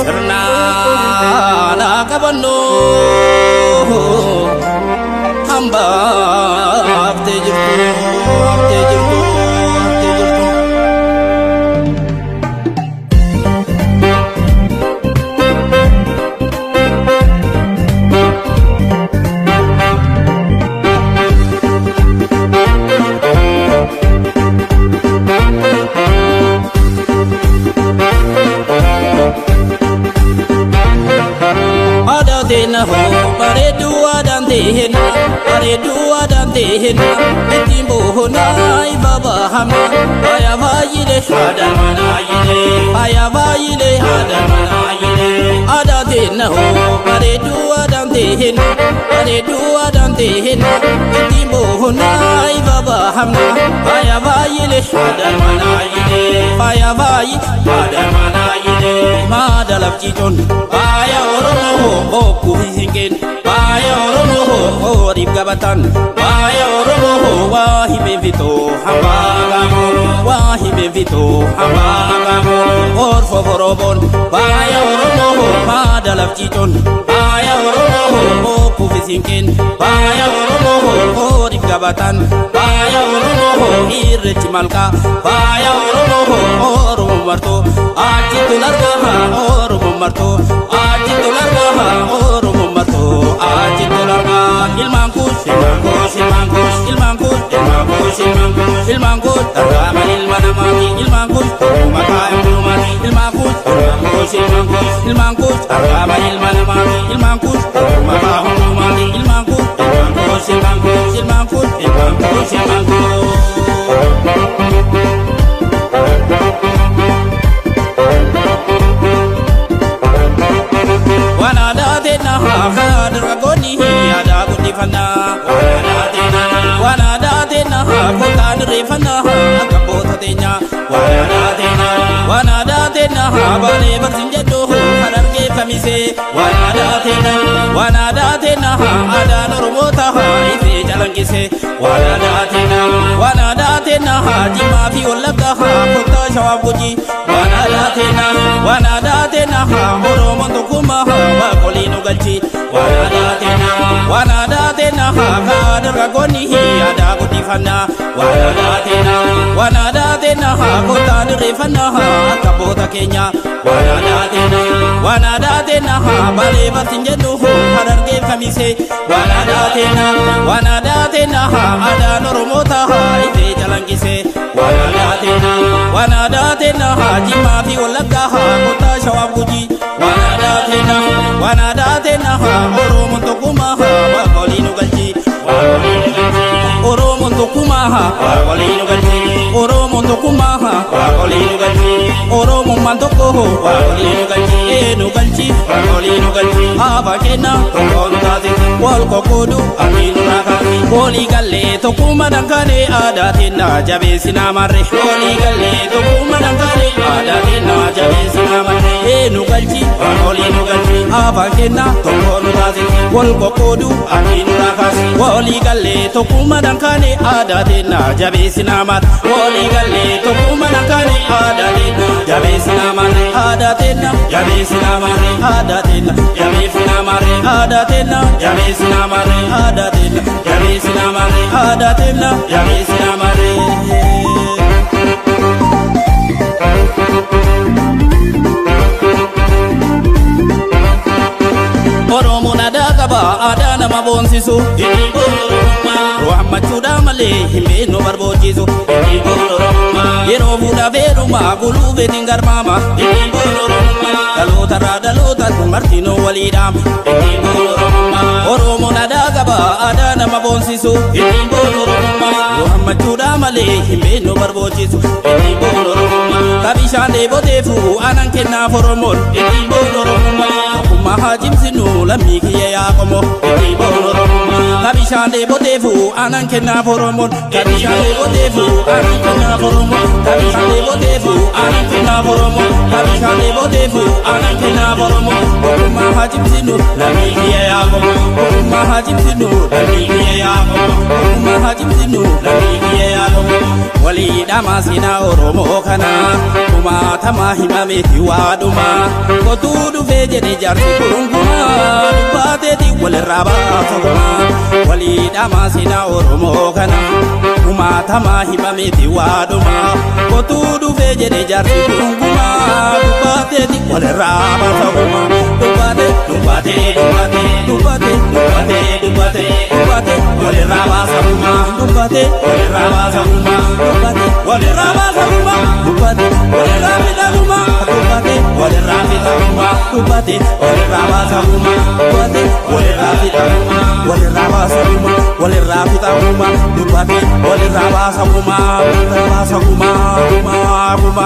Sirna naqabanno hamba abte jirtu abte jirtu abte jirtu Adantena ho paredu adantena paredu adantena etimbo honai baba hama aya vayile hada manayile aya vayile hada manayile adantena ho paredu adantena etimbo honai baba hama aya vayile hada manayile aya vayi hada manayile madalap citon aya oromo oku hisingen aya oromo orib gabatan aya oromo wahi bevito hamagamu wahi bevito hamagamu or favorobon aya oromo madalap citon aya oromo oku hisingen aya oromo orib gabatan aya oromo irrechi malka aya oromo oromo marto aji tularga oromo marto aji tularga oromo marto aji tularga ilmangus ilmangus ilmangus ilmangus ilmangus ilmangus ilmangus tarama ilmanamani ilmangus maka ilmani ilmangus ilmangus ilmangus ilmangus tarama ilmanamani ilmangus maka ilmani ilmangus ilmangus ilmangus ilmangus ilmangus ilmangus Dragoni ada gudifana wana kotan refana kabota tenya wana tena bale bersinjedo hararge kamise wana tena ada normota ife jalan kise wana tena jima fi walaga kota shawab guji wana tena oromo tukuma wa kolino galchi wana tena dragoni ada gudifana wana tena kotan refana kabota kenya wana tena bale bersinjedo hararge kamise wana tena ada normota ife jalan kise wana tena jima fi walaga kota shawab guji wana tena oromo tukuma wa kolino galchi oromo tukuma wa kolino galchi oromo tukuma wa kolino galchi oromo mandoko wa kolino galchi enu galchi wa kolino galchi abakena kono tati wal kokodu aminu nakati woli galle tukuma dankane adatina jabesina marre woli galle tukuma dankane adatina jabesina marre enu galchi wa kolino galchi abakena kono tati wal kokodu aminu nakati woli galle tukuma dankane adatina jabesina marre woli galle tukuma dankane adatina jabesina marre adatina jabesina marre adatina jabesina marre adatina jabesina marre adatina jabesina marre adatina jabesina marre oromo nada kaba ada nama bonsisu Muhammad sudah malih himbe no barbojisu yero buda veruma bulu beningar mama daluta martino walidam oromo nada kaba ada nama bonsisu Muhammad sudah malih himbe no barbojisu kabishande bodefu anan kenna foromol mahajim sinu lammi kiya yakomo kabishande bodefu anan kenna foromol kabishande bodefu anan kenna foromol kabishande bodefu anan kenna foromol kabishande bodefu anan kenna foromol mahajim sinu lammi kiya yakomo mahajim sinu lammi kiya yakomo mahajim sinu lammi kiya yakomo wali damasina oromo kana kumaatama himameti waaduma kotuu dhufee jedhe jaarsi kurunguma dubbaateeti walirraa baasaguma waliidhama seenaa Oromoo kana kumaatama himameti waaduma kotuu dhufee jedhe jaarsi kurunguma dubbaateeti walirraa baasaguma dubbaate dubbaate dubbaate dubbaate dubbaate dubbaate dubbaate walirraa baasaguma dubbaate walirraa baasaguma dubbaate walirraa baasaguma dubbaate walirraa fidaguma dubbaate walirraa fidaguma dubbaate walirraa baasaguma dubbaate walirraa fidaguma walirraa baasaguma walirraa fidaguma dubbaate walirraa baasaguma walirraa baasaguma guma guma